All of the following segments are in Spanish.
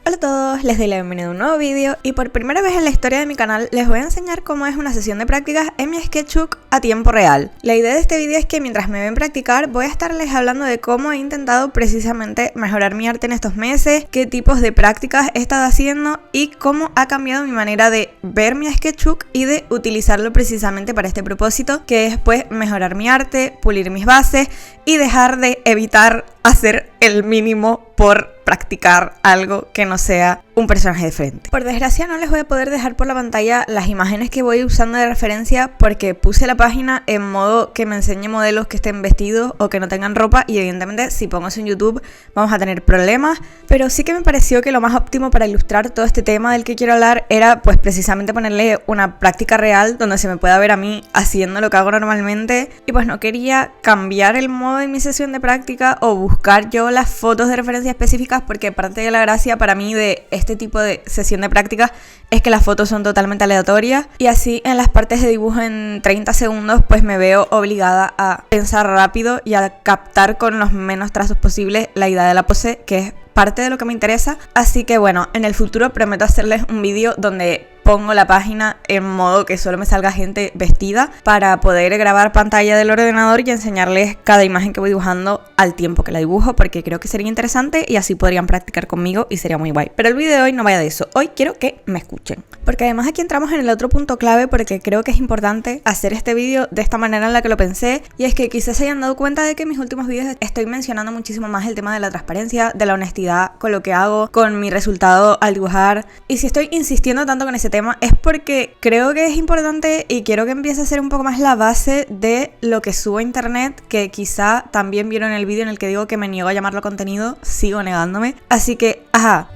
Hola a todos, les doy la bienvenida a un nuevo vídeo y por primera vez en la historia de mi canal les voy a enseñar cómo es una sesión de prácticas en mi Sketchbook a tiempo real. La idea de este vídeo es que mientras me ven practicar voy a estarles hablando de cómo he intentado precisamente mejorar mi arte en estos meses, qué tipos de prácticas he estado haciendo y cómo ha cambiado mi manera de ver mi Sketchbook y de utilizarlo precisamente para este propósito, que es pues mejorar mi arte, pulir mis bases y dejar de evitar hacer el mínimo por practicar algo que no sea un personaje de frente. Por desgracia no les voy a poder dejar por la pantalla las imágenes que voy usando de referencia porque puse la página en modo que me enseñe modelos que estén vestidos o que no tengan ropa y evidentemente si pongo eso en YouTube vamos a tener problemas, pero sí que me pareció que lo más óptimo para ilustrar todo este tema del que quiero hablar era pues precisamente ponerle una práctica real donde se me pueda ver a mí haciendo lo que hago normalmente y pues no quería cambiar el modo de mi sesión de práctica o buscar yo las fotos de referencia específicas porque parte de la gracia para mí de este tipo de sesión de prácticas es que las fotos son totalmente aleatorias y así en las partes de dibujo en 30 segundos pues me veo obligada a pensar rápido y a captar con los menos trazos posibles la idea de la pose, que es parte de lo que me interesa. Así que bueno, en el futuro prometo hacerles un vídeo donde pongo la página en modo que solo me salga gente vestida para poder grabar pantalla del ordenador y enseñarles cada imagen que voy dibujando al tiempo que la dibujo, porque creo que sería interesante y así podrían practicar conmigo y sería muy guay. Pero el vídeo de hoy no vaya de eso, hoy quiero que me escuchen, porque además aquí entramos en el otro punto clave porque creo que es importante hacer este vídeo de esta manera en la que lo pensé, y es que quizás se hayan dado cuenta de que en mis últimos vídeos estoy mencionando muchísimo más el tema de la transparencia, de la honestidad con lo que hago, con mi resultado al dibujar, y si estoy insistiendo tanto con ese tema es porque creo que es importante y quiero que empiece a ser un poco más la base de lo que subo a internet, que quizá también vieron el vídeo en el que digo que me niego a llamarlo contenido, sigo negándome. Así que,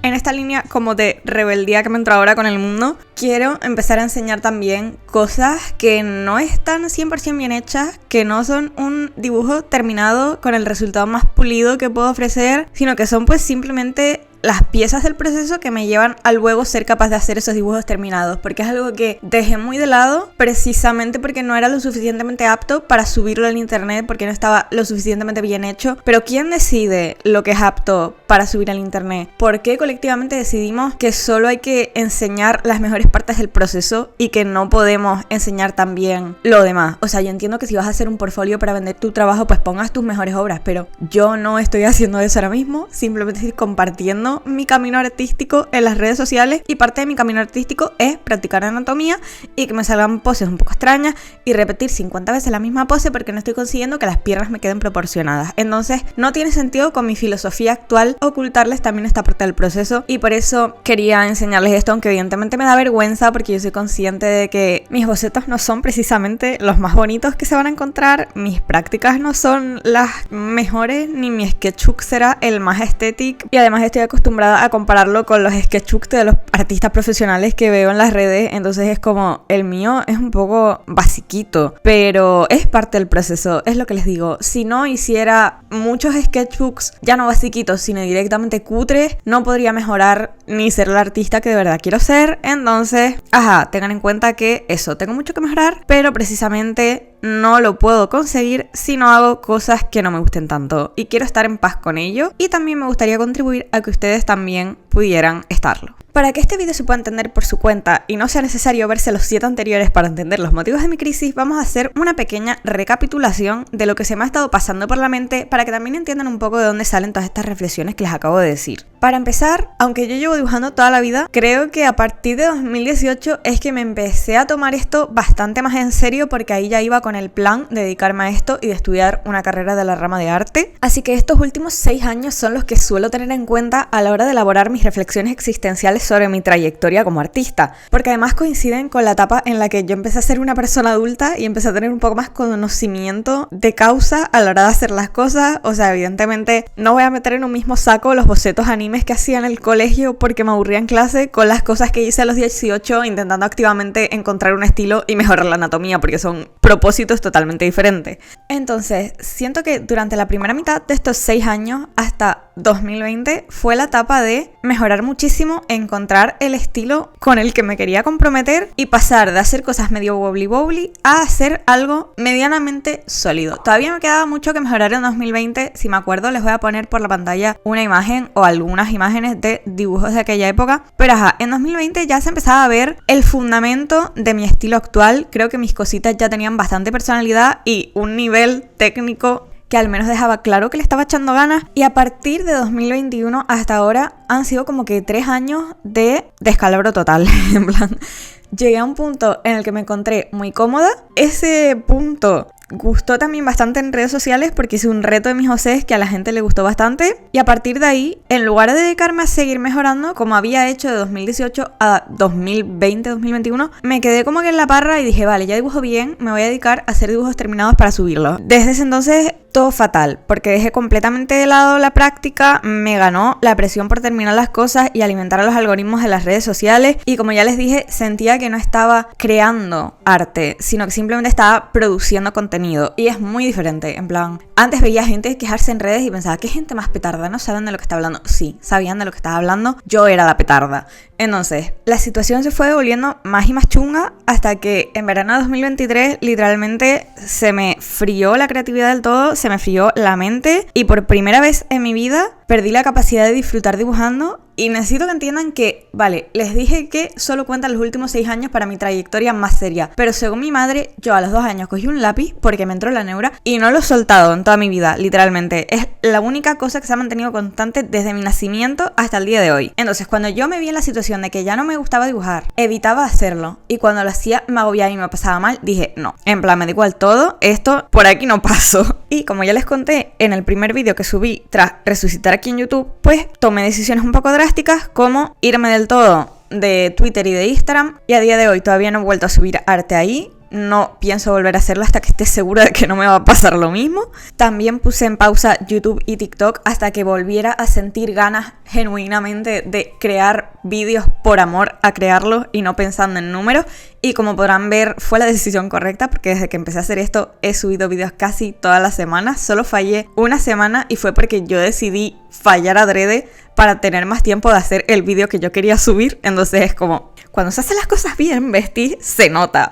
en esta línea como de rebeldía que me entró ahora con el mundo, quiero empezar a enseñar también cosas que no están 100% bien hechas, que no son un dibujo terminado con el resultado más pulido que puedo ofrecer, sino que son pues simplemente las piezas del proceso que me llevan a luego ser capaz de hacer esos dibujos terminados, porque es algo que dejé muy de lado precisamente porque no era lo suficientemente apto para subirlo en internet, porque no estaba lo suficientemente bien hecho. Pero ¿quién decide lo que es apto para subir al internet? ¿Por qué colectivamente decidimos que solo hay que enseñar las mejores partes del proceso y que no podemos enseñar también lo demás? O sea, yo entiendo que si vas a hacer un portfolio para vender tu trabajo, pues pongas tus mejores obras, pero yo no estoy haciendo eso ahora mismo, simplemente estoy compartiendo mi camino artístico en las redes sociales, y parte de mi camino artístico es practicar anatomía y que me salgan poses un poco extrañas y repetir 50 veces la misma pose porque no estoy consiguiendo que las piernas me queden proporcionadas. Entonces no tiene sentido con mi filosofía actual ocultarles también esta parte del proceso, y por eso quería enseñarles esto, aunque evidentemente me da vergüenza porque yo soy consciente de que mis bocetos no son precisamente los más bonitos que se van a encontrar, mis prácticas no son las mejores, ni mi sketchbook será el más estético, y además estoy acostumbrada a compararlo con los sketchbooks de los artistas profesionales que veo en las redes, entonces es como el mío es un poco basiquito, pero es parte del proceso, es lo que les digo. Si no hiciera muchos sketchbooks ya no basiquitos sino directamente cutres, no podría mejorar ni ser la artista que de verdad quiero ser. Entonces, tengan en cuenta que eso, tengo mucho que mejorar, pero precisamente no lo puedo conseguir si no hago cosas que no me gusten tanto, y quiero estar en paz con ello, y también me gustaría contribuir a que ustedes también pudieran estarlo. Para que este vídeo se pueda entender por su cuenta y no sea necesario verse los 7 anteriores para entender los motivos de mi crisis, vamos a hacer una pequeña recapitulación de lo que se me ha estado pasando por la mente para que también entiendan un poco de dónde salen todas estas reflexiones que les acabo de decir. Para empezar, aunque yo llevo dibujando toda la vida, creo que a partir de 2018 es que me empecé a tomar esto bastante más en serio, porque ahí ya iba con el plan de dedicarme a esto y de estudiar una carrera de la rama de arte. Así que estos últimos 6 años son los que suelo tener en cuenta a la hora de elaborar mis reflexiones existenciales sobre mi trayectoria como artista, porque además coinciden con la etapa en la que yo empecé a ser una persona adulta y empecé a tener un poco más conocimiento de causa a la hora de hacer las cosas. O sea, evidentemente no voy a meter en un mismo saco los bocetos animes que hacía en el colegio porque me aburría en clase con las cosas que hice a los 18 intentando activamente encontrar un estilo y mejorar la anatomía, porque son propósitos totalmente diferentes. Entonces, siento que durante la primera mitad de estos 6 años, hasta 2020 fue la etapa de mejorar muchísimo, encontrar el estilo con el que me quería comprometer y pasar de hacer cosas medio wobbly a hacer algo medianamente sólido. Todavía me quedaba mucho que mejorar en 2020. Si me acuerdo, les voy a poner por la pantalla una imagen o algunas imágenes de dibujos de aquella época. Pero en 2020 ya se empezaba a ver el fundamento de mi estilo actual. Creo que mis cositas ya tenían bastante personalidad y un nivel técnico que al menos dejaba claro que le estaba echando ganas. Y a partir de 2021 hasta ahora han sido como que 3 años de descalabro total. En plan, llegué a un punto en el que me encontré muy cómoda. Ese punto gustó también bastante en redes sociales porque hice un reto de mis OCs que a la gente le gustó bastante. Y a partir de ahí, en lugar de dedicarme a seguir mejorando, como había hecho de 2018 a 2020-2021, me quedé como que en la parra y dije, vale, ya dibujo bien, me voy a dedicar a hacer dibujos terminados para subirlos. Desde ese entonces, todo fatal, porque dejé completamente de lado la práctica, me ganó la presión por terminar las cosas y alimentar a los algoritmos de las redes sociales. Y como ya les dije, sentía que no estaba creando arte, sino que simplemente estaba produciendo contenido. Y es muy diferente, en plan, antes veía gente quejarse en redes y pensaba, ¿qué gente más petarda? ¿No saben de lo que está hablando? Sí, sabían de lo que estaba hablando, yo era la petarda. Entonces, la situación se fue volviendo más y más chunga hasta que en verano de 2023 literalmente se me frió la creatividad del todo, se me frió la mente y por primera vez en mi vida perdí la capacidad de disfrutar dibujando. Y necesito que entiendan que, vale, les dije que solo cuentan los últimos 6 años para mi trayectoria más seria, pero según mi madre, yo a los 2 años cogí un lápiz porque me entró la neura y no lo he soltado en toda mi vida, literalmente. Es la única cosa que se ha mantenido constante desde mi nacimiento hasta el día de hoy. Entonces, cuando yo me vi en la situación de que ya no me gustaba dibujar, evitaba hacerlo, y cuando lo hacía me agobiaba y me pasaba mal, dije, no, en plan, me da igual todo, esto por aquí no paso. Y como ya les conté en el primer vídeo que subí tras resucitar aquí en YouTube, pues tomé decisiones un poco drásticas, como irme del todo de Twitter y de Instagram, y a día de hoy todavía no he vuelto a subir arte ahí. No pienso volver a hacerlo hasta que esté segura de que no me va a pasar lo mismo. También puse en pausa YouTube y TikTok hasta que volviera a sentir ganas genuinamente de crear vídeos por amor a crearlos y no pensando en números. Y como podrán ver, fue la decisión correcta porque desde que empecé a hacer esto he subido vídeos casi todas las semanas. Solo fallé una semana y fue porque yo decidí fallar adrede para tener más tiempo de hacer el vídeo que yo quería subir. Entonces es como, cuando se hacen las cosas bien, ¿vestí? Se nota.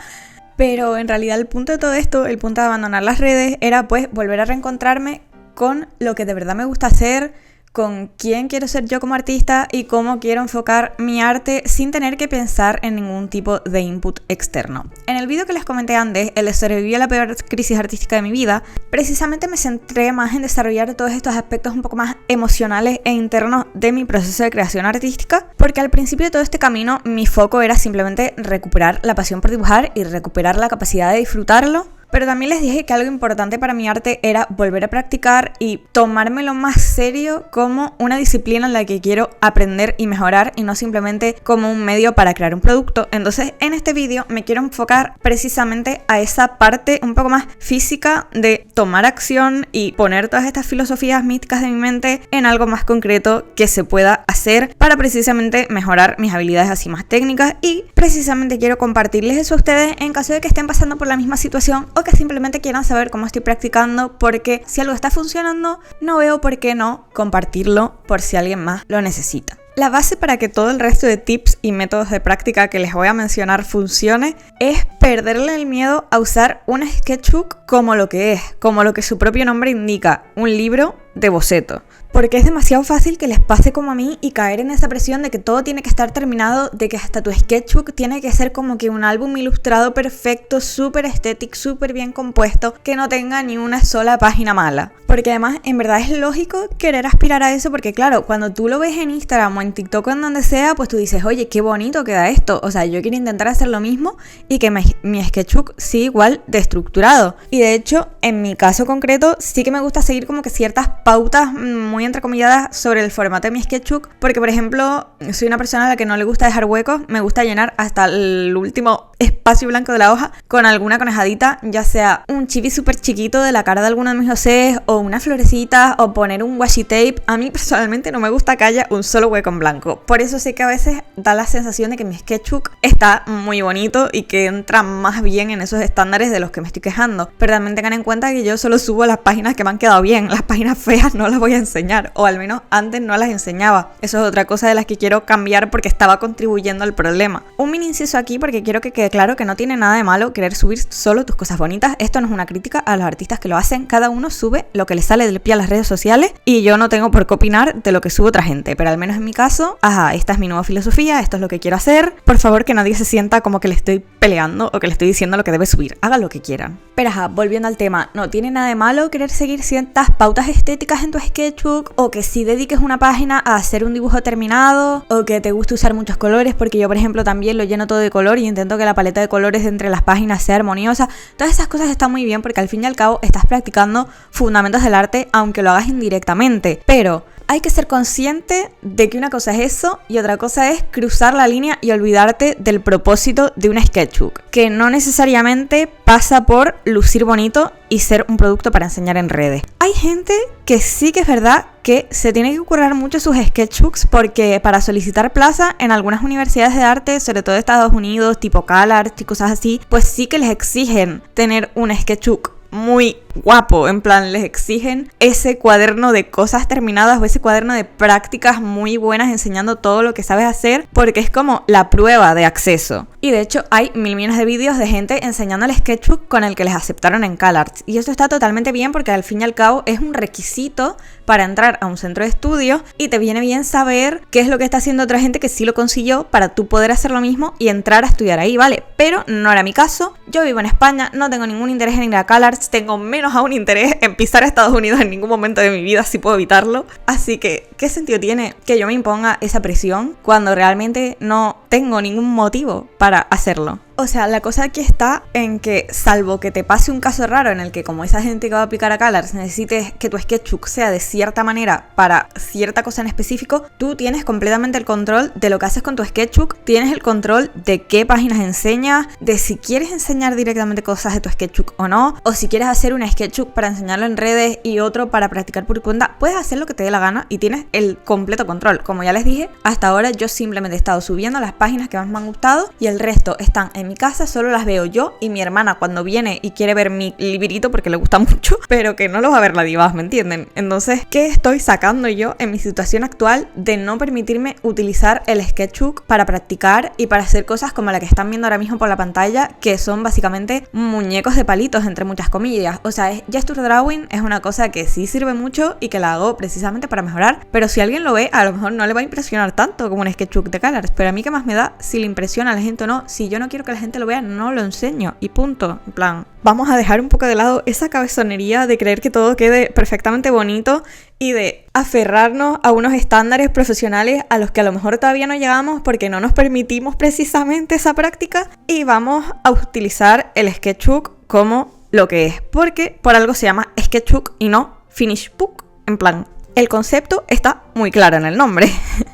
Pero en realidad el punto de todo esto, el punto de abandonar las redes, era pues volver a reencontrarme con lo que de verdad me gusta hacer, con quién quiero ser yo como artista y cómo quiero enfocar mi arte sin tener que pensar en ningún tipo de input externo. En el vídeo que les comenté antes, el de sobrevivir a la peor crisis artística de mi vida, precisamente me centré más en desarrollar todos estos aspectos un poco más emocionales e internos de mi proceso de creación artística, porque al principio de todo este camino mi foco era simplemente recuperar la pasión por dibujar y recuperar la capacidad de disfrutarlo. Pero también les dije que algo importante para mi arte era volver a practicar y tomármelo más serio como una disciplina en la que quiero aprender y mejorar y no simplemente como un medio para crear un producto. Entonces en este vídeo me quiero enfocar precisamente a esa parte un poco más física de tomar acción y poner todas estas filosofías místicas de mi mente en algo más concreto que se pueda hacer para precisamente mejorar mis habilidades así más técnicas. Y precisamente quiero compartirles eso a ustedes en caso de que estén pasando por la misma situación o que simplemente quieran saber cómo estoy practicando, porque si algo está funcionando, no veo por qué no compartirlo por si alguien más lo necesita. La base para que todo el resto de tips y métodos de práctica que les voy a mencionar funcione es perderle el miedo a usar un sketchbook como lo que es, como lo que su propio nombre indica, un libro de boceto. Porque es demasiado fácil que les pase como a mí y caer en esa presión de que todo tiene que estar terminado, de que hasta tu sketchbook tiene que ser como que un álbum ilustrado perfecto, súper estético, súper bien compuesto, que no tenga ni una sola página mala. Porque además, en verdad es lógico querer aspirar a eso, porque claro, cuando tú lo ves en Instagram o en TikTok o en donde sea, pues tú dices, oye, qué bonito queda esto. O sea, yo quiero intentar hacer lo mismo y que mi sketchbook siga igual de estructurado. Y de hecho, en mi caso concreto, sí que me gusta seguir como que ciertas pautas muy entrecomilladas sobre el formato de mi sketchbook, porque por ejemplo soy una persona a la que no le gusta dejar huecos, me gusta llenar hasta el último espacio blanco de la hoja con alguna conejadita, ya sea un chibi súper chiquito de la cara de alguno de mis OCs o una florecita o poner un washi tape. A mí personalmente no me gusta que haya un solo hueco en blanco, por eso sé que a veces da la sensación de que mi sketchbook está muy bonito y que entra más bien en esos estándares de los que me estoy quejando, pero también tengan en cuenta que yo solo subo las páginas que me han quedado bien, las páginas feas no las voy a enseñar, o al menos antes no las enseñaba. Eso es otra cosa de las que quiero cambiar porque estaba contribuyendo al problema. Un mini inciso aquí porque quiero que quede claro que no tiene nada de malo querer subir solo tus cosas bonitas. Esto no es una crítica a los artistas que lo hacen, cada uno sube lo que le sale del pie a las redes sociales y yo no tengo por qué opinar de lo que sube otra gente, pero al menos en mi caso, esta es mi nueva filosofía, esto es lo que quiero hacer. Por favor, que nadie se sienta como que le estoy peleando o que le estoy diciendo lo que debe subir, hagan lo que quieran. Pero volviendo al tema, no tiene nada de malo querer seguir ciertas pautas estéticas en tu sketchbook, o que si dediques una página a hacer un dibujo terminado, o que te guste usar muchos colores, porque yo por ejemplo también lo lleno todo de color y intento que la paleta de colores entre las páginas sea armoniosa. Todas esas cosas están muy bien porque al fin y al cabo estás practicando fundamentos del arte, aunque lo hagas indirectamente, pero hay que ser consciente de que una cosa es eso y otra cosa es cruzar la línea y olvidarte del propósito de un sketchbook, que no necesariamente pasa por lucir bonito y ser un producto para enseñar en redes. Hay gente que sí que es verdad que se tiene que currar mucho sus sketchbooks porque para solicitar plaza en algunas universidades de arte, sobre todo de Estados Unidos, tipo CalArts y cosas así, pues sí que les exigen tener un sketchbook muy guapo, en plan les exigen ese cuaderno de cosas terminadas o ese cuaderno de prácticas muy buenas enseñando todo lo que sabes hacer, porque es como la prueba de acceso. Y de hecho hay mil millones de vídeos de gente enseñando el sketchbook con el que les aceptaron en CalArts, y eso está totalmente bien porque al fin y al cabo es un requisito para entrar a un centro de estudio y te viene bien saber qué es lo que está haciendo otra gente que sí lo consiguió para tú poder hacer lo mismo y entrar a estudiar ahí, ¿vale? Pero no era mi caso, yo vivo en España, no tengo ningún interés en ir a CalArts, tengo menos aún interés en pisar a Estados Unidos en ningún momento de mi vida si puedo evitarlo, así que ¿qué sentido tiene que yo me imponga esa presión cuando realmente no tengo ningún motivo para hacerlo? O sea, la cosa aquí está en que, salvo que te pase un caso raro en el que, como esa gente que va a aplicar a CalArts, necesites que tu sketchbook sea de cierta manera para cierta cosa en específico, tú tienes completamente el control de lo que haces con tu sketchbook, tienes el control de qué páginas enseñas, de si quieres enseñar directamente cosas de tu sketchbook o no, o si quieres hacer un sketchbook para enseñarlo en redes y otro para practicar por tu cuenta, puedes hacer lo que te dé la gana y tienes el completo control. Como ya les dije, hasta ahora yo simplemente he estado subiendo las páginas que más me han gustado y el resto están en mi casa, solo las veo yo y mi hermana cuando viene y quiere ver mi librito porque le gusta mucho, pero que no lo va a ver nadie más, ¿me entienden? Entonces, ¿qué estoy sacando yo en mi situación actual de no permitirme utilizar el sketchbook para practicar y para hacer cosas como la que están viendo ahora mismo por la pantalla, que son básicamente muñecos de palitos, entre muchas comillas? O sea, gesture drawing es una cosa que sí sirve mucho y que la hago precisamente para mejorar, pero si alguien lo ve, a lo mejor no le va a impresionar tanto como un sketchbook de CalArts, pero a mí qué más me da si le impresiona a la gente o no. Si yo no quiero que la gente lo vea, no lo enseño y punto. En plan, vamos a dejar un poco de lado esa cabezonería de creer que todo quede perfectamente bonito y de aferrarnos a unos estándares profesionales a los que a lo mejor todavía no llegamos porque no nos permitimos precisamente esa práctica, y vamos a utilizar el sketchbook como lo que es, porque por algo se llama sketchbook y no finish book. En plan, el concepto está muy claro en el nombre.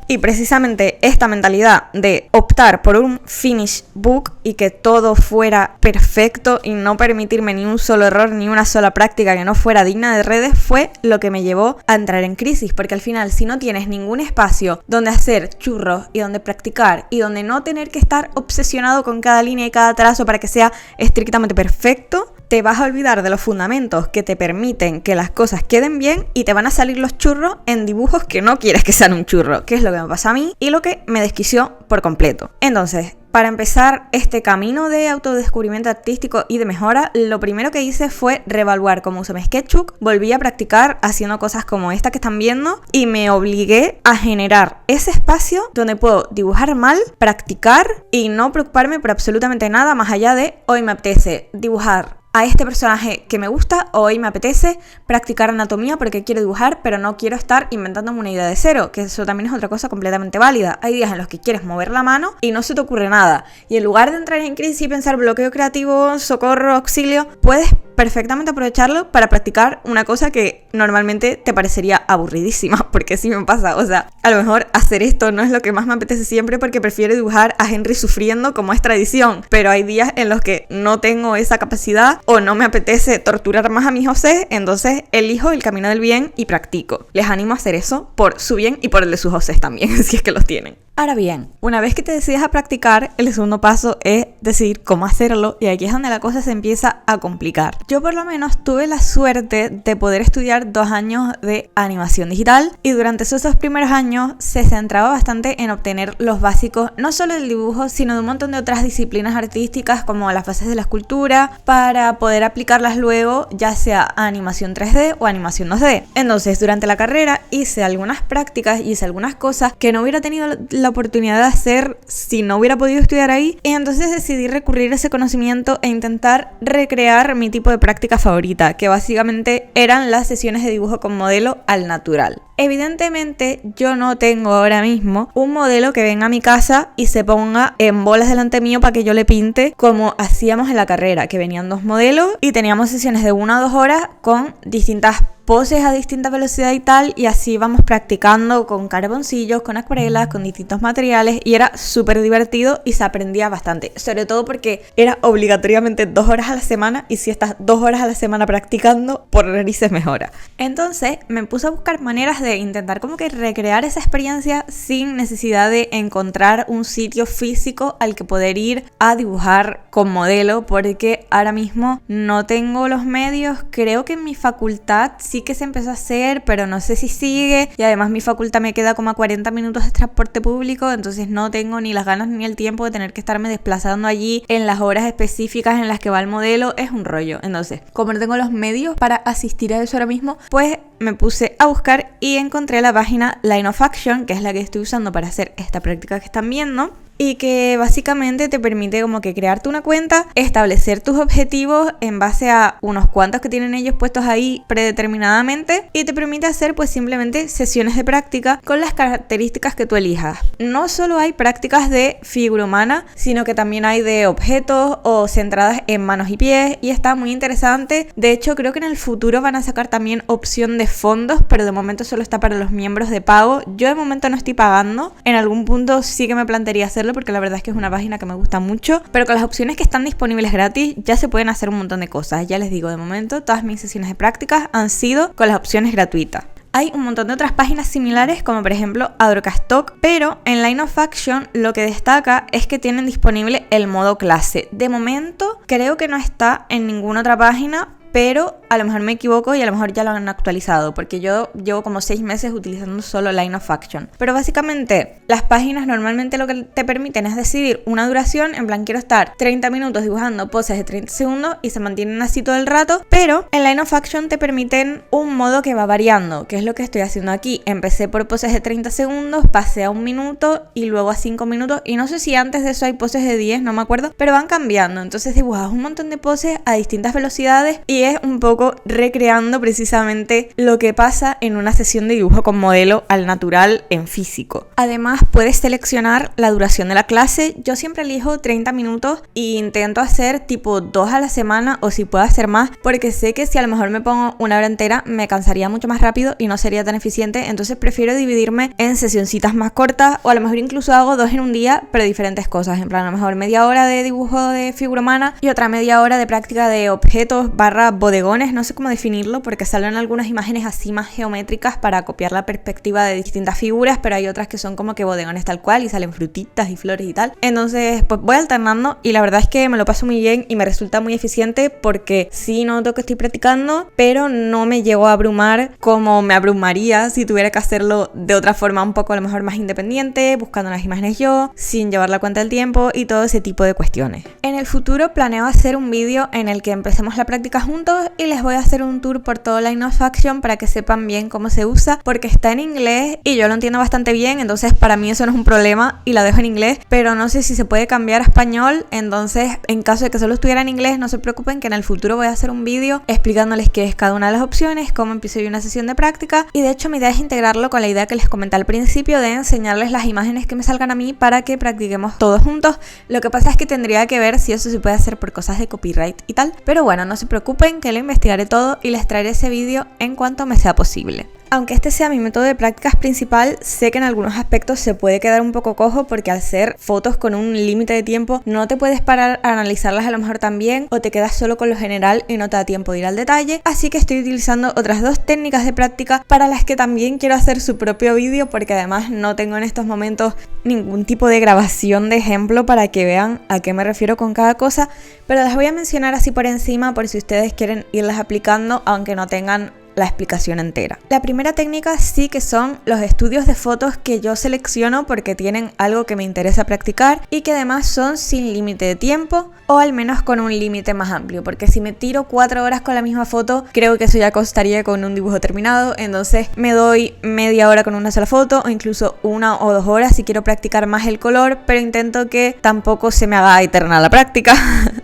Y precisamente esta mentalidad de optar por un finish book y que todo fuera perfecto y no permitirme ni un solo error ni una sola práctica que no fuera digna de redes fue lo que me llevó a entrar en crisis, porque al final, si no tienes ningún espacio donde hacer churros y donde practicar y donde no tener que estar obsesionado con cada línea y cada trazo para que sea estrictamente perfecto, te vas a olvidar de los fundamentos que te permiten que las cosas queden bien y te van a salir los churros en dibujos que no quieres que sean un churro, que es lo que me pasa a mí y lo que me desquició por completo. Entonces, para empezar este camino de autodescubrimiento artístico y de mejora, lo primero que hice fue reevaluar cómo uso mi sketchbook, volví a practicar haciendo cosas como esta que están viendo y me obligué a generar ese espacio donde puedo dibujar mal, practicar y no preocuparme por absolutamente nada más allá de hoy me apetece dibujar a este personaje que me gusta, o hoy me apetece practicar anatomía porque quiero dibujar, pero no quiero estar inventándome una idea de cero, que eso también es otra cosa completamente válida. Hay días en los que quieres mover la mano y no se te ocurre nada, y en lugar de entrar en crisis y pensar bloqueo creativo, socorro, auxilio, puedes perfectamente aprovecharlo para practicar una cosa que normalmente te parecería aburridísima, porque sí me pasa, o sea, a lo mejor hacer esto no es lo que más me apetece siempre porque prefiero dibujar a Henry sufriendo como es tradición, pero hay días en los que no tengo esa capacidad o no me apetece torturar más a mi José, entonces elijo el camino del bien y practico. Les animo a hacer eso por su bien y por el de sus Josés también, si es que los tienen. Ahora bien, una vez que te decides a practicar, el segundo paso es decidir cómo hacerlo, y aquí es donde la cosa se empieza a complicar. Yo por lo menos tuve la suerte de poder estudiar hacer 2 años de animación digital y durante esos 2 primeros años se centraba bastante en obtener los básicos no solo del dibujo sino de un montón de otras disciplinas artísticas como las bases de la escultura para poder aplicarlas luego ya sea a animación 3D o animación 2D. Entonces durante la carrera hice algunas prácticas, hice algunas cosas que no hubiera tenido la oportunidad de hacer si no hubiera podido estudiar ahí y entonces decidí recurrir a ese conocimiento e intentar recrear mi tipo de práctica favorita, que básicamente eran las sesiones de dibujo con modelo al natural. Evidentemente yo no tengo ahora mismo un modelo que venga a mi casa y se ponga en bolas delante mío para que yo le pinte como hacíamos en la carrera, que venían 2 modelos y teníamos sesiones de 1 a 2 horas con distintas poses a distinta velocidad y tal, y así vamos practicando con carboncillos, con acuarelas, con distintos materiales y era súper divertido y se aprendía bastante, sobre todo porque era obligatoriamente 2 horas a la semana y si estás 2 horas a la semana practicando, por narices mejora. Entonces me puse a buscar maneras de intentar como que recrear esa experiencia sin necesidad de encontrar un sitio físico al que poder ir a dibujar con modelo, porque ahora mismo no tengo los medios. Creo que en mi facultad sí que se empezó a hacer, pero no sé si sigue, y además mi facultad me queda como a 40 minutos de transporte público, entonces no tengo ni las ganas ni el tiempo de tener que estarme desplazando allí en las horas específicas en las que va el modelo, es un rollo. Entonces, como no tengo los medios para asistir a eso ahora mismo, pues me puse a buscar y encontré la página Line of Action, que es la que estoy usando para hacer esta práctica que están viendo, y que básicamente te permite como que crearte una cuenta, establecer tus objetivos en base a unos cuantos que tienen ellos puestos ahí predeterminadamente y te permite hacer pues simplemente sesiones de práctica con las características que tú elijas. No solo hay prácticas de figura humana, sino que también hay de objetos o centradas en manos y pies y está muy interesante. De hecho creo que en el futuro van a sacar también opción de fondos, pero de momento solo está para los miembros de pago. Yo de momento no estoy pagando, en algún punto sí que me plantearía hacer porque la verdad es que es una página que me gusta mucho, pero con las opciones que están disponibles gratis ya se pueden hacer un montón de cosas. Ya les digo, de momento todas mis sesiones de prácticas han sido con las opciones gratuitas. Hay un montón de otras páginas similares como por ejemplo Adrocastock, pero en Line of Action lo que destaca es que tienen disponible el modo clase. De momento creo que no está en ninguna otra página, pero a lo mejor me equivoco y a lo mejor ya lo han actualizado, porque yo llevo como 6 meses utilizando solo Line of Action. Pero básicamente las páginas normalmente lo que te permiten es decidir una duración, en plan quiero estar 30 minutos dibujando poses de 30 segundos y se mantienen así todo el rato, pero en Line of Action te permiten un modo que va variando, que es lo que estoy haciendo aquí. Empecé por poses de 30 segundos, pasé a 1 minuto y luego a 5 minutos y no sé si antes de eso hay poses de 10, no me acuerdo, pero van cambiando. Entonces dibujas un montón de poses a distintas velocidades y es un poco recreando precisamente lo que pasa en una sesión de dibujo con modelo al natural en físico. Además puedes seleccionar la duración de la clase. Yo siempre elijo 30 minutos e intento hacer tipo 2 a la semana o si puedo hacer más, porque sé que si a lo mejor me pongo 1 hora entera me cansaría mucho más rápido y no sería tan eficiente, entonces prefiero dividirme en sesioncitas más cortas o a lo mejor incluso hago 2 en un día pero diferentes cosas, en plan a lo mejor media hora de dibujo de figura humana y otra media hora de práctica de objetos / bodegones, no sé cómo definirlo porque salen algunas imágenes así más geométricas para copiar la perspectiva de distintas figuras, pero hay otras que son como que bodegones tal cual y salen frutitas y flores y tal. Entonces pues voy alternando y la verdad es que me lo paso muy bien y me resulta muy eficiente porque sí noto que estoy practicando, pero no me llego a abrumar como me abrumaría si tuviera que hacerlo de otra forma un poco a lo mejor más independiente, buscando las imágenes yo, sin llevar la cuenta del tiempo y todo ese tipo de cuestiones. En el futuro planeo hacer un vídeo en el que empecemos la práctica juntos y les voy a hacer un tour por todo Line of Action para que sepan bien cómo se usa, porque está en inglés y yo lo entiendo bastante bien, entonces para mí eso no es un problema y la dejo en inglés, pero no sé si se puede cambiar a español. Entonces en caso de que solo estuviera en inglés, no se preocupen que en el futuro voy a hacer un vídeo explicándoles qué es cada una de las opciones, cómo empiezo yo una sesión de práctica y de hecho mi idea es integrarlo con la idea que les comenté al principio de enseñarles las imágenes que me salgan a mí para que practiquemos todos juntos. Lo que pasa es que tendría que ver si eso se puede hacer por cosas de copyright y tal, pero bueno, no se preocupen que lo investigaré todo y les traeré ese vídeo en cuanto me sea posible. Aunque este sea mi método de prácticas principal, sé que en algunos aspectos se puede quedar un poco cojo porque al ser fotos con un límite de tiempo no te puedes parar a analizarlas a lo mejor también o te quedas solo con lo general y no te da tiempo de ir al detalle, así que estoy utilizando otras 2 técnicas de práctica para las que también quiero hacer su propio vídeo porque además no tengo en estos momentos ningún tipo de grabación de ejemplo para que vean a qué me refiero con cada cosa, pero las voy a mencionar así por encima por si ustedes quieren irlas aplicando aunque no tengan la explicación entera. La primera técnica sí que son los estudios de fotos que yo selecciono porque tienen algo que me interesa practicar y que además son sin límite de tiempo o al menos con un límite más amplio, porque si me tiro 4 horas con la misma foto, creo que eso ya costaría con un dibujo terminado, entonces me doy media hora con una sola foto o incluso 1 o 2 horas si quiero practicar más el color, pero intento que tampoco se me haga eterna la práctica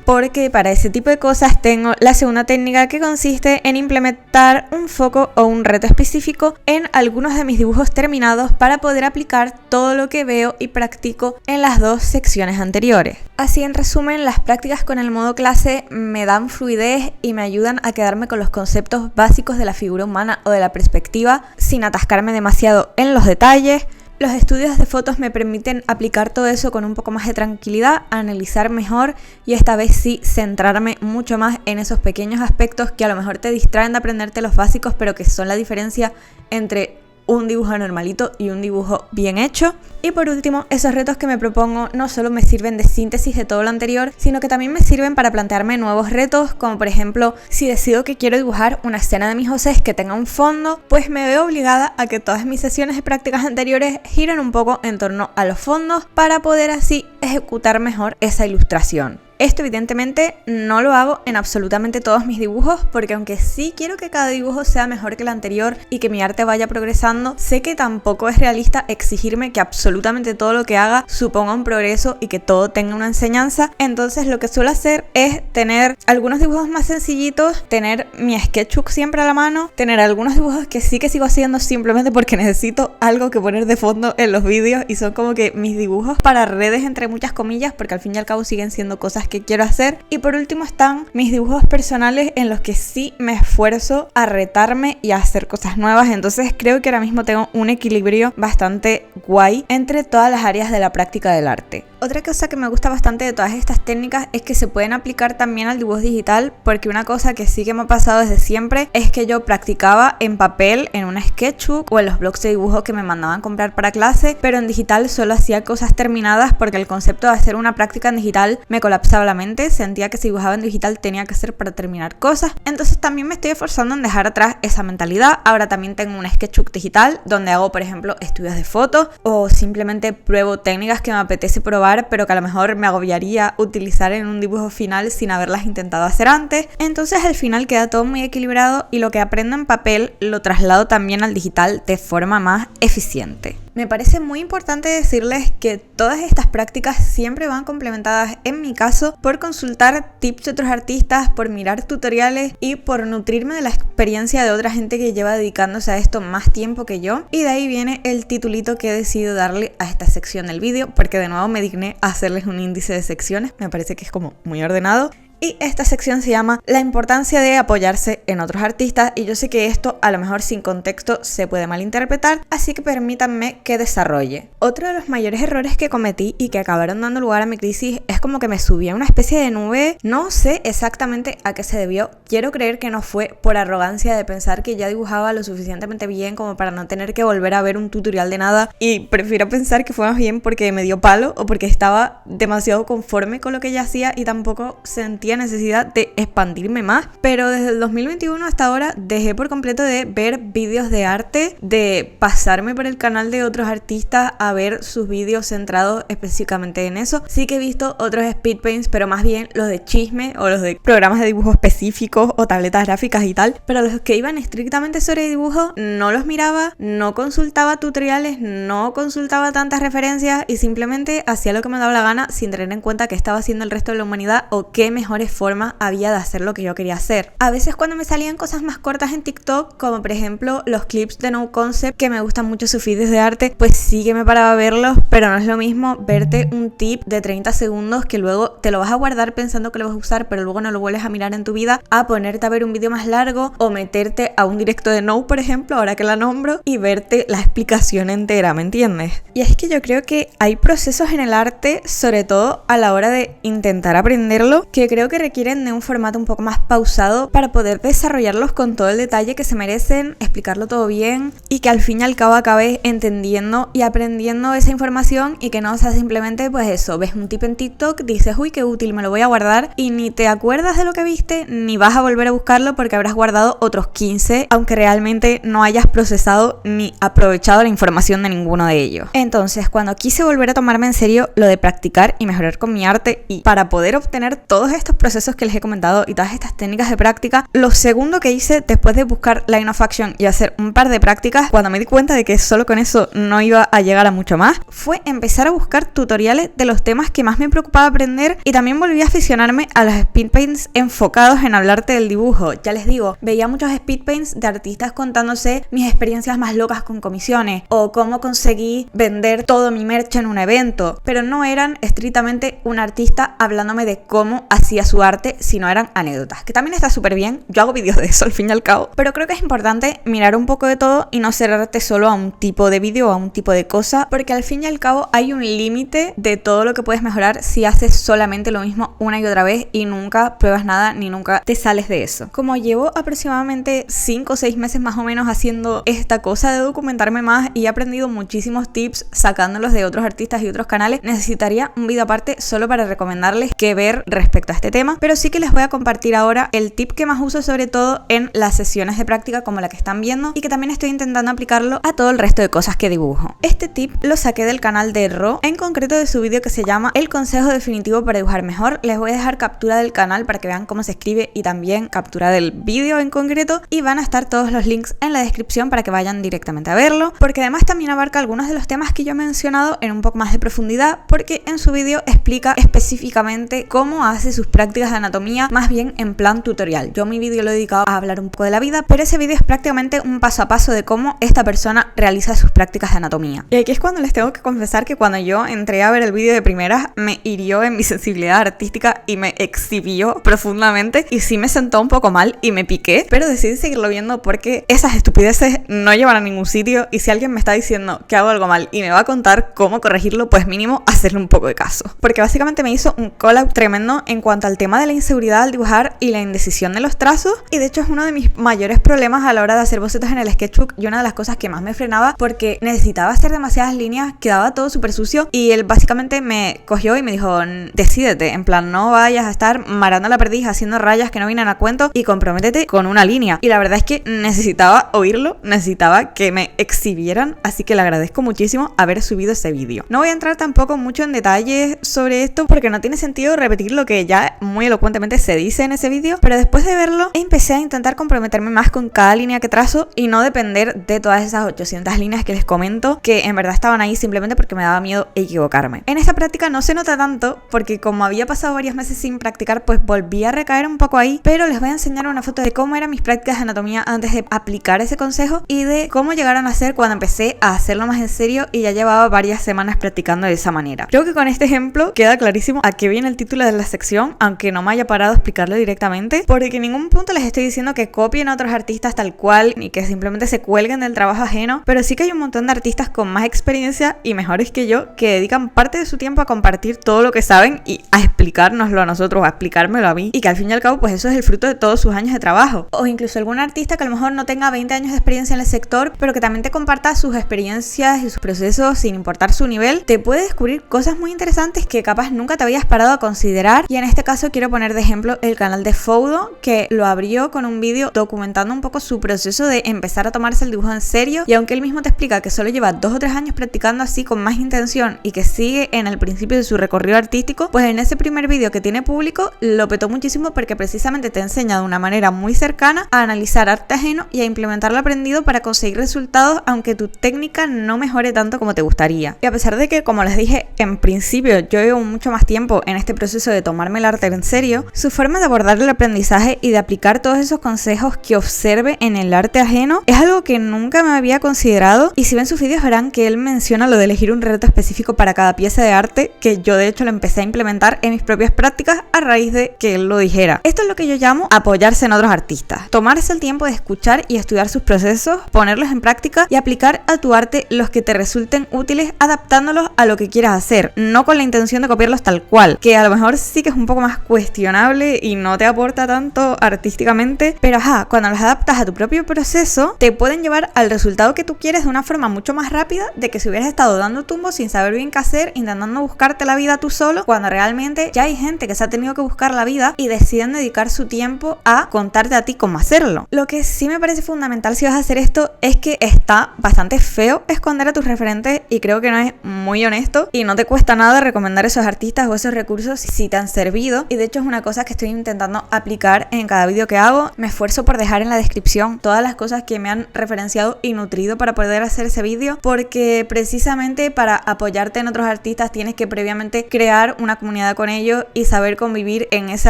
porque para ese tipo de cosas tengo la segunda técnica, que consiste en implementar un foco o un reto específico en algunos de mis dibujos terminados para poder aplicar todo lo que veo y practico en las 2 secciones anteriores. Así, en resumen, las prácticas con el modo clase me dan fluidez y me ayudan a quedarme con los conceptos básicos de la figura humana o de la perspectiva sin atascarme demasiado en los detalles. Los estudios de fotos me permiten aplicar todo eso con un poco más de tranquilidad, analizar mejor y esta vez sí centrarme mucho más en esos pequeños aspectos que a lo mejor te distraen de aprenderte los básicos, pero que son la diferencia entre un dibujo normalito y un dibujo bien hecho. Y por último, esos retos que me propongo no solo me sirven de síntesis de todo lo anterior, sino que también me sirven para plantearme nuevos retos, como por ejemplo, si decido que quiero dibujar una escena de mi José que tenga un fondo, pues me veo obligada a que todas mis sesiones de prácticas anteriores giren un poco en torno a los fondos para poder así ejecutar mejor esa ilustración. Esto evidentemente no lo hago en absolutamente todos mis dibujos, porque aunque sí quiero que cada dibujo sea mejor que el anterior y que mi arte vaya progresando, sé que tampoco es realista exigirme que absolutamente todo lo que haga suponga un progreso y que todo tenga una enseñanza. Entonces lo que suelo hacer es tener algunos dibujos más sencillitos, tener mi sketchbook siempre a la mano, tener algunos dibujos que sí que sigo haciendo simplemente porque necesito algo que poner de fondo en los vídeos y son como que mis dibujos para redes entre muchas comillas, porque al fin y al cabo siguen siendo cosas que quiero hacer. Y por último están mis dibujos personales en los que sí me esfuerzo a retarme y a hacer cosas nuevas. Entonces creo que ahora mismo tengo un equilibrio bastante guay entre todas las áreas de la práctica del arte. Otra cosa que me gusta bastante de todas estas técnicas es que se pueden aplicar también al dibujo digital, porque una cosa que sí que me ha pasado desde siempre es que yo practicaba en papel, en un sketchbook o en los blogs de dibujo que me mandaban comprar para clase, pero en digital solo hacía cosas terminadas porque el concepto de hacer una práctica en digital me colapsaba la mente, sentía que si dibujaba en digital tenía que hacer para terminar cosas. Entonces también me estoy esforzando en dejar atrás esa mentalidad. Ahora también tengo un sketchbook digital donde hago, por ejemplo, estudios de fotos o simplemente pruebo técnicas que me apetece probar pero que a lo mejor me agobiaría utilizar en un dibujo final sin haberlas intentado hacer antes. Entonces al final queda todo muy equilibrado y lo que aprendo en papel lo traslado también al digital de forma más eficiente. Me parece muy importante decirles que todas estas prácticas siempre van complementadas, en mi caso, por consultar tips de otros artistas, por mirar tutoriales y por nutrirme de la experiencia de otra gente que lleva dedicándose a esto más tiempo que yo. Y de ahí viene el titulito que he decidido darle a esta sección del vídeo, porque de nuevo me digné a hacerles un índice de secciones, me parece que es como muy ordenado. Y esta sección se llama La importancia de apoyarse en otros artistas, y yo sé que esto a lo mejor sin contexto se puede malinterpretar, así que permítanme que desarrolle. Otro de los mayores errores que cometí y que acabaron dando lugar a mi crisis es como que me subí a una especie de nube. No sé exactamente a qué se debió. Quiero creer que no fue por arrogancia de pensar que ya dibujaba lo suficientemente bien como para no tener que volver a ver un tutorial de nada, y prefiero pensar que fue más bien porque me dio palo o porque estaba demasiado conforme con lo que ya hacía y tampoco sentía necesidad de expandirme más. Pero desde el 2021 hasta ahora dejé por completo de ver vídeos de arte, de pasarme por el canal de otros artistas a ver sus vídeos centrados específicamente en eso. Sí que he visto otros speed paints, pero más bien los de chisme o los de programas de dibujo específicos o tabletas gráficas y tal, pero los que iban estrictamente sobre dibujo no los miraba, no consultaba tutoriales, no consultaba tantas referencias y simplemente hacía lo que me daba la gana sin tener en cuenta qué estaba haciendo el resto de la humanidad o qué mejores formas había de hacer lo que yo quería hacer. A veces cuando me salían cosas más cortas en TikTok, como por ejemplo los clips de No Concept, que me gustan mucho sus vídeos de arte, pues sí que me paraba a verlos, pero no es lo mismo verte un tip de 30 segundos que luego te lo vas a guardar pensando que lo vas a usar, pero luego no lo vuelves a mirar en tu vida, a ponerte a ver un vídeo más largo o meterte a un directo de No, por ejemplo, ahora que la nombro, y verte la explicación entera, ¿me entiendes? Y es que yo creo que hay procesos en el arte, sobre todo a la hora de intentar aprenderlo, que creo que requieren de un formato un poco más pausado para poder desarrollarlos con todo el detalle que se merecen, explicarlo todo bien y que al fin y al cabo acabes entendiendo y aprendiendo esa información y que no sea simplemente pues eso, ves un tip en TikTok, dices uy qué útil, me lo voy a guardar y ni te acuerdas de lo que viste ni vas a volver a buscarlo porque habrás guardado otros 15 aunque realmente no hayas procesado ni aprovechado la información de ninguno de ellos. Entonces cuando quise volver a tomarme en serio lo de practicar y mejorar con mi arte y para poder obtener todos estos procesos que les he comentado y todas estas técnicas de práctica, lo segundo que hice después de buscar Line of Action y hacer un par de prácticas, cuando me di cuenta de que solo con eso no iba a llegar a mucho más, fue empezar a buscar tutoriales de los temas que más me preocupaba aprender y también volví a aficionarme a los speed paints enfocados en hablarte del dibujo. Ya les digo, veía muchos speed paints de artistas contándose mis experiencias más locas con comisiones o cómo conseguí vender todo mi merch en un evento, pero no eran estrictamente un artista hablándome de cómo hacía su arte, sino eran anécdotas, que también está súper bien, yo hago vídeos de eso al fin y al cabo, pero creo que es importante mirar un poco de todo y no cerrarte solo a un tipo de vídeo o a un tipo de cosa, porque al fin y al cabo hay un límite de todo lo que puedes mejorar si haces solamente lo mismo una y otra vez y nunca pruebas nada ni nunca te sales de eso. Como llevo aproximadamente 5 o 6 meses más o menos haciendo esta cosa de documentarme más y he aprendido muchísimos tips sacándolos de otros artistas y otros canales, necesitaría un video aparte solo para recomendarles qué ver respecto a este tema, pero sí que les voy a compartir ahora el tip que más uso sobre todo en las sesiones de práctica como la que están viendo y que también estoy intentando aplicarlo a todo el resto de cosas que dibujo. Este tip lo saqué del canal de Ro, en concreto de su vídeo que se llama El consejo definitivo para dibujar mejor. Les voy a dejar captura del canal para que vean cómo se escribe y también captura del vídeo en concreto y van a estar todos los links en la descripción para que vayan directamente a verlo, porque además también abarca algunos de los temas que yo he mencionado en un poco más de profundidad, porque en su vídeo explica específicamente cómo hace sus prácticas de anatomía, más bien en plan tutorial. Yo mi vídeo lo he dedicado a hablar un poco de la vida, pero ese vídeo es prácticamente un paso a paso de cómo esta persona realiza sus prácticas de anatomía. Y aquí es cuando les tengo que confesar que cuando yo entré a ver el vídeo de primeras me hirió en mi sensibilidad artística y me exhibió profundamente y sí me sentó un poco mal y me piqué, pero decidí seguirlo viendo porque esas estupideces no llevan a ningún sitio y si alguien me está diciendo que hago algo mal y me va a contar cómo corregirlo, pues mínimo hacerle un poco de caso. Porque básicamente me hizo un call out tremendo en cuanto al tema de la inseguridad al dibujar y la indecisión de los trazos, y de hecho es uno de mis mayores problemas a la hora de hacer bocetos en el sketchbook y una de las cosas que más me frenaba porque necesitaba hacer demasiadas líneas, quedaba todo súper sucio y él básicamente me cogió y me dijo decídete, en plan no vayas a estar marando la perdiz haciendo rayas que no vienen a cuento y comprométete con una línea. Y la verdad es que necesitaba oírlo, necesitaba que me exhibieran, así que le agradezco muchísimo haber subido ese vídeo. No voy a entrar tampoco mucho en detalles sobre esto porque no tiene sentido repetir lo que ya muy elocuentemente se dice en ese vídeo, pero después de verlo empecé a intentar comprometerme más con cada línea que trazo y no depender de todas esas 800 líneas que les comento que en verdad estaban ahí simplemente porque me daba miedo equivocarme. En esta práctica no se nota tanto porque como había pasado varios meses sin practicar, pues volví a recaer un poco ahí, pero les voy a enseñar una foto de cómo eran mis prácticas de anatomía antes de aplicar ese consejo y de cómo llegaron a ser cuando empecé a hacerlo más en serio y ya llevaba varias semanas practicando de esa manera. Creo que con este ejemplo queda clarísimo a qué viene el título de la sección, aunque no me haya parado a explicarlo directamente, porque en ningún punto les estoy diciendo que copien a otros artistas tal cual ni que simplemente se cuelguen del trabajo ajeno, pero sí que hay un montón de artistas con más experiencia y mejores que yo que dedican parte de su tiempo a compartir todo lo que saben y a explicárnoslo a nosotros, a explicármelo a mí, y que al fin y al cabo pues eso es el fruto de todos sus años de trabajo. O incluso algún artista que a lo mejor no tenga 20 años de experiencia en el sector, pero que también te comparta sus experiencias y sus procesos sin importar su nivel, te puede descubrir cosas muy interesantes que capaz nunca te habías parado a considerar. Y en este caso quiero poner de ejemplo el canal de Foudo, que lo abrió con un vídeo documentando un poco su proceso de empezar a tomarse el dibujo en serio, y aunque él mismo te explica que solo lleva 2 o 3 años practicando así con más intención y que sigue en el principio de su recorrido artístico, pues en ese primer vídeo que tiene público lo petó muchísimo porque precisamente te enseña de una manera muy cercana a analizar arte ajeno y a implementar lo aprendido para conseguir resultados aunque tu técnica no mejore tanto como te gustaría. Y a pesar de que, como les dije, en principio yo llevo mucho más tiempo en este proceso de tomarme el arte en serio, su forma de abordar el aprendizaje y de aplicar todos esos consejos que observe en el arte ajeno es algo que nunca me había considerado, y si ven sus vídeos verán que él menciona lo de elegir un reto específico para cada pieza de arte, que yo de hecho lo empecé a implementar en mis propias prácticas a raíz de que él lo dijera. Esto es lo que yo llamo apoyarse en otros artistas, tomarse el tiempo de escuchar y estudiar sus procesos, ponerlos en práctica y aplicar a tu arte los que te resulten útiles adaptándolos a lo que quieras hacer, no con la intención de copiarlos tal cual, que a lo mejor sí que es un poco más cuestionable y no te aporta tanto artísticamente, pero cuando las adaptas a tu propio proceso, te pueden llevar al resultado que tú quieres de una forma mucho más rápida de que si hubieras estado dando tumbos sin saber bien qué hacer, intentando buscarte la vida tú solo, cuando realmente ya hay gente que se ha tenido que buscar la vida y deciden dedicar su tiempo a contarte a ti cómo hacerlo. Lo que sí me parece fundamental si vas a hacer esto es que está bastante feo esconder a tus referentes y creo que no es muy honesto y no te cuesta nada recomendar esos artistas o esos recursos si te han servido, y de hecho es una cosa que estoy intentando aplicar en cada vídeo que hago. Me esfuerzo por dejar en la descripción todas las cosas que me han referenciado y nutrido para poder hacer ese vídeo, porque precisamente para apoyarte en otros artistas tienes que previamente crear una comunidad con ellos y saber convivir en ese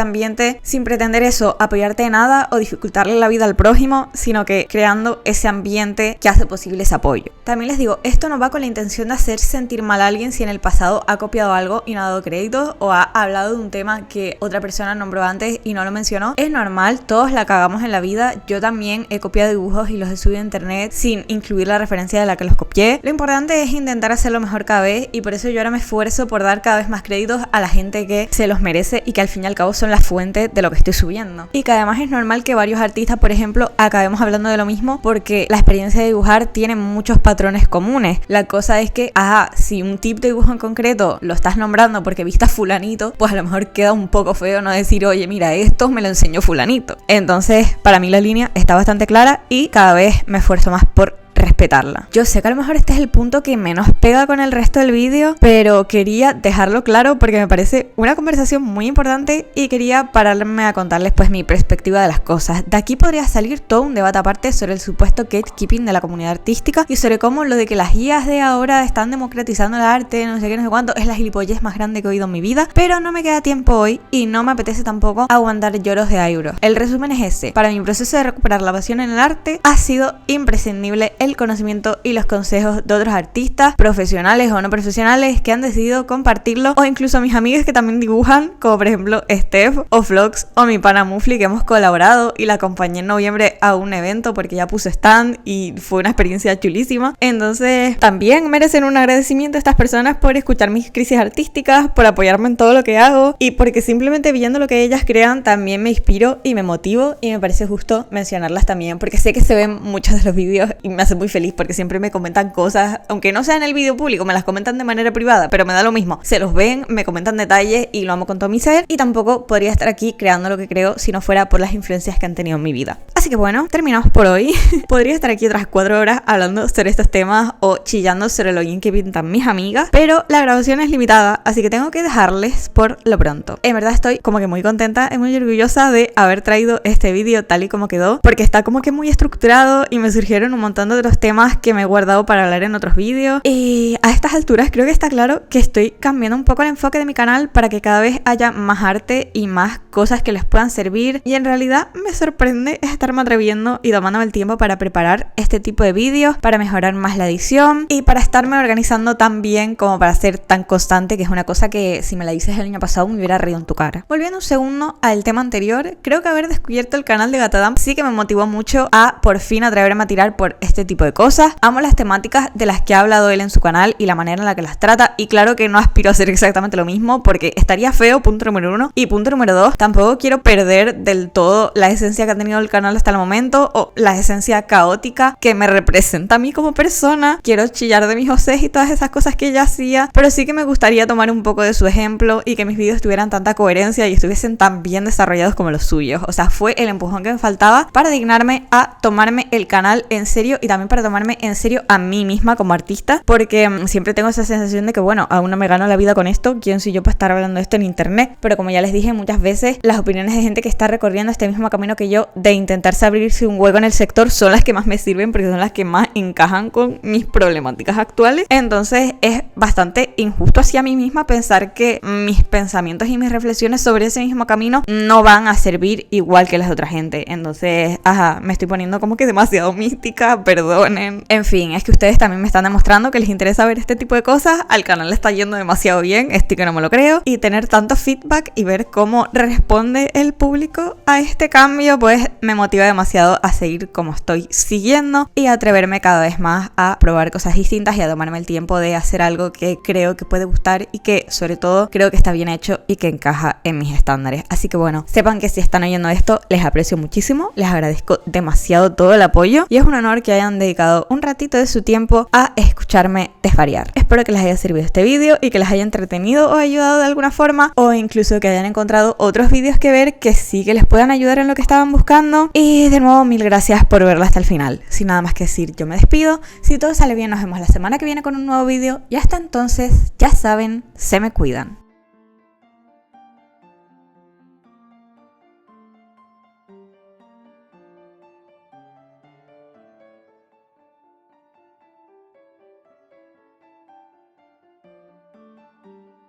ambiente sin pretender eso, apoyarte en nada o dificultarle la vida al prójimo, sino que creando ese ambiente que hace posible ese apoyo. También les digo, esto no va con la intención de hacer sentir mal a alguien si en el pasado ha copiado algo y no ha dado créditos o ha hablado de un tema que otra persona nombró antes y no lo mencionó. Es normal, todos la cagamos en la vida. Yo también he copiado dibujos y los he subido a internet sin incluir la referencia de la que los copié. Lo importante es intentar hacerlo mejor cada vez, y por eso yo ahora me esfuerzo por dar cada vez más créditos a la gente que se los merece y que al fin y al cabo son la fuente de lo que estoy subiendo. Y que además es normal que varios artistas, por ejemplo, acabemos hablando de lo mismo, porque la experiencia de dibujar tiene muchos patrones comunes. La cosa es que, si un tip de dibujo en concreto lo estás nombrando porque viste a fulanito, pues a lo mejor queda un poco feo no decir, oye, mira, esto me lo enseñó fulanito. Entonces, para mí la línea está bastante clara y cada vez me esfuerzo más por respetarla. Yo sé que a lo mejor este es el punto que menos pega con el resto del vídeo, pero quería dejarlo claro porque me parece una conversación muy importante y quería pararme a contarles pues mi perspectiva de las cosas. De aquí podría salir todo un debate aparte sobre el supuesto gatekeeping de la comunidad artística y sobre cómo lo de que las guías de ahora están democratizando el arte, no sé qué, no sé cuánto, es la gilipollez más grande que he oído en mi vida, pero no me queda tiempo hoy y no me apetece tampoco aguantar lloros de euros. El resumen es ese: para mi proceso de recuperar la pasión en el arte ha sido imprescindible el conocimiento y los consejos de otros artistas, profesionales o no profesionales, que han decidido compartirlo, o incluso mis amigas que también dibujan, como por ejemplo Steph o Vlogs o mi pana Mufli, que hemos colaborado y la acompañé en noviembre a un evento porque ya puso stand y fue una experiencia chulísima. Entonces también merecen un agradecimiento a estas personas por escuchar mis crisis artísticas, por apoyarme en todo lo que hago y porque simplemente viendo lo que ellas crean también me inspiro y me motivo, y me parece justo mencionarlas también porque sé que se ven muchos de los vídeos y me hace muy feliz porque siempre me comentan cosas, aunque no sea en el vídeo público, me las comentan de manera privada, pero me da lo mismo, se los ven, me comentan detalles y lo amo con todo mi ser, y tampoco podría estar aquí creando lo que creo si no fuera por las influencias que han tenido en mi vida. Así que bueno, terminamos por hoy. Podría estar aquí otras 4 horas hablando sobre estos temas o chillando sobre lo bien que pintan mis amigas, pero la grabación es limitada, así que tengo que dejarles por lo pronto. En verdad estoy como que muy contenta y muy orgullosa de haber traído este vídeo tal y como quedó, porque está como que muy estructurado y me surgieron un montón de otros temas que me he guardado para hablar en otros vídeos, y a estas alturas creo que está claro que estoy cambiando un poco el enfoque de mi canal para que cada vez haya más arte y más cosas que les puedan servir, y en realidad me sorprende estarme atreviendo y tomándome el tiempo para preparar este tipo de vídeos, para mejorar más la edición y para estarme organizando tan bien como para ser tan constante, que es una cosa que si me la dices el año pasado me hubiera reído en tu cara. Volviendo un segundo al tema anterior, creo que haber descubierto el canal de Gatadam sí que me motivó mucho a por fin atreverme a tirar por este tipo de cosas. Amo las temáticas de las que ha hablado él en su canal y la manera en la que las trata, y claro que no aspiro a hacer exactamente lo mismo porque estaría feo, punto número 1, y punto número 2, tampoco quiero perder del todo la esencia que ha tenido el canal hasta el momento o la esencia caótica que me representa a mí como persona. Quiero chillar de mis Josés y todas esas cosas que ella hacía, pero sí que me gustaría tomar un poco de su ejemplo y que mis vídeos tuvieran tanta coherencia y estuviesen tan bien desarrollados como los suyos. O sea, fue el empujón que me faltaba para dignarme a tomarme el canal en serio y también para tomarme en serio a mí misma como artista, porque siempre tengo esa sensación de que bueno, aún no me gano la vida con esto, ¿quién soy yo para estar hablando de esto en internet? Pero como ya les dije muchas veces, las opiniones de gente que está recorriendo este mismo camino que yo, de intentarse abrirse un hueco en el sector, son las que más me sirven porque son las que más encajan con mis problemáticas actuales. Entonces es bastante injusto hacia mí misma pensar que mis pensamientos y mis reflexiones sobre ese mismo camino no van a servir igual que las de otra gente. Entonces, me estoy poniendo como que demasiado mística, perdón. perdonen. En fin, es que ustedes también me están demostrando que les interesa ver este tipo de cosas. Al canal le está yendo demasiado bien, estoy que no me lo creo. Y tener tanto feedback y ver cómo responde el público a este cambio, pues me motiva demasiado a seguir como estoy siguiendo y a atreverme cada vez más a probar cosas distintas y a tomarme el tiempo de hacer algo que creo que puede gustar y que sobre todo creo que está bien hecho y que encaja en mis estándares. Así que bueno, sepan que si están oyendo esto, les aprecio muchísimo, les agradezco demasiado todo el apoyo y es un honor que hayan dedicado un ratito de su tiempo a escucharme desvariar. Espero que les haya servido este vídeo y que les haya entretenido o ayudado de alguna forma, o incluso que hayan encontrado otros vídeos que ver que sí que les puedan ayudar en lo que estaban buscando. Y de nuevo, mil gracias por verlo hasta el final. Sin nada más que decir, yo me despido. Si todo sale bien, nos vemos la semana que viene con un nuevo vídeo y hasta entonces, ya saben, se me cuidan.